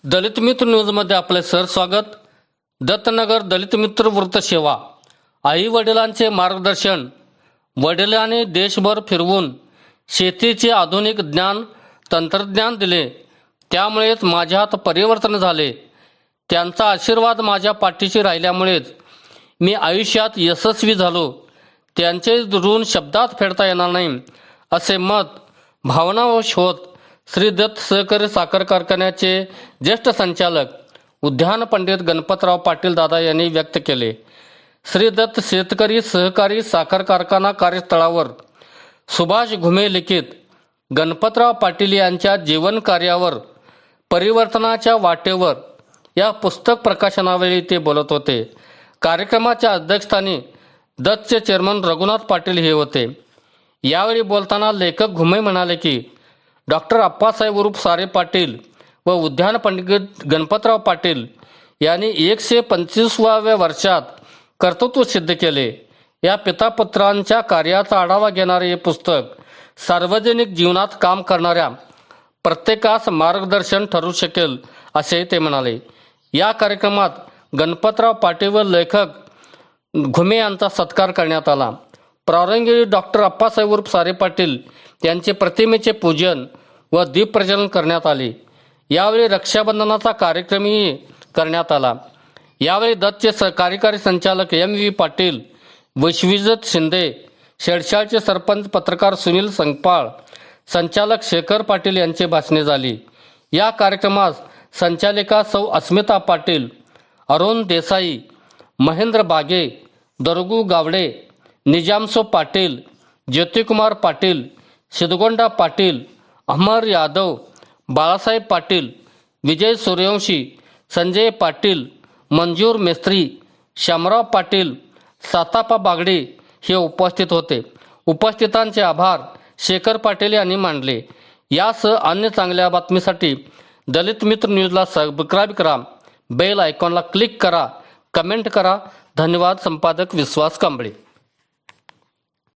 दलित मित्र न्यूजमध्ये आपले सर स्वागत। दत्तनगर दलित मित्र वृत्त सेवा। आई वडिलांचे मार्गदर्शन, वडिलांनी देशभर फिरवून शेतीचे आधुनिक ज्ञान तंत्रज्ञान दिले, त्यामुळेच माझ्यात परिवर्तन झाले। त्यांचा आशीर्वाद माझ्या पाठीशी राहिल्यामुळेच मी आयुष्यात यशस्वी झालो। त्यांचे ऋण शब्दात फेडता येणार नाही, असे मत भावनावश होत श्री दत्त सहकारी साखर कारखान्याचे ज्येष्ठ संचालक उद्यान पंडित गणपतराव पाटील दादा यांनी व्यक्त केले। श्री दत्त शेतकरी सहकारी साखर कारखाना कार्यस्थळावर सुभाष घुमे लिखित गणपतराव पाटील यांच्या जीवन कार्यावर परिवर्तनाच्या वाटेवर या पुस्तक प्रकाशनावेळी ते बोलत होते। कार्यक्रमाच्या अध्यक्षस्थानी दत्तचे चेअरमन रघुनाथ पाटील हे होते। यावेळी बोलताना लेखक घुमे म्हणाले की डॉक्टर अप्पासाहेब उर्फ सारे पाटील व उद्यान पंडित गणपतराव पाटील यांनी 125व्या वर्षात कर्तृत्व सिद्ध केले। या पितापुत्रांच्या कार्याचा आढावा घेणारे हे पुस्तक सार्वजनिक जीवनात काम करणाऱ्या प्रत्येकास मार्गदर्शन ठरू शकेल, असे ते म्हणाले। या कार्यक्रमात गणपतराव पाटील व लेखक घुमे यांचा सत्कार करण्यात आला। प्रारंभी डॉक्टर अप्पासाहेब उर्फ सारे पाटील यांचे प्रतिमेचे पूजन व दीप प्रज्वलन करण्यात आले। यावेळी रक्षाबंधनाचा कार्यक्रमही करण्यात आला। यावेळी दत्तचे कार्यकारी संचालक MV पाटील, विश्वजित शिंदे, शेडशाळचे सरपंच पत्रकार सुनील संगपाळ, संचालक शेखर पाटील यांची भाषणे झाली। या कार्यक्रमास संचालिका सौ अस्मिता पाटील, अरुण देसाई, महेंद्र बागे, दरगू गावडे, निजामसो पाटील, ज्योतिकुमार पाटील, सिद्धगोंडा पाटील, अमर यादव, बाळासाहेब पाटील, विजय सूर्यवंशी, संजय पाटील, मंजूर मेस्त्री, शामराव पाटील, सातापा बागडे हे उपस्थित होते। उपस्थितांचे आभार शेखर पाटील यांनी मानले। यासह अन्य चांगल्या बातमीसाठी दलित मित्र न्यूजला सबस्क्राईब करा, बेल आयकॉनला क्लिक करा, कमेंट करा। धन्यवाद। संपादक विश्वास कांबळे।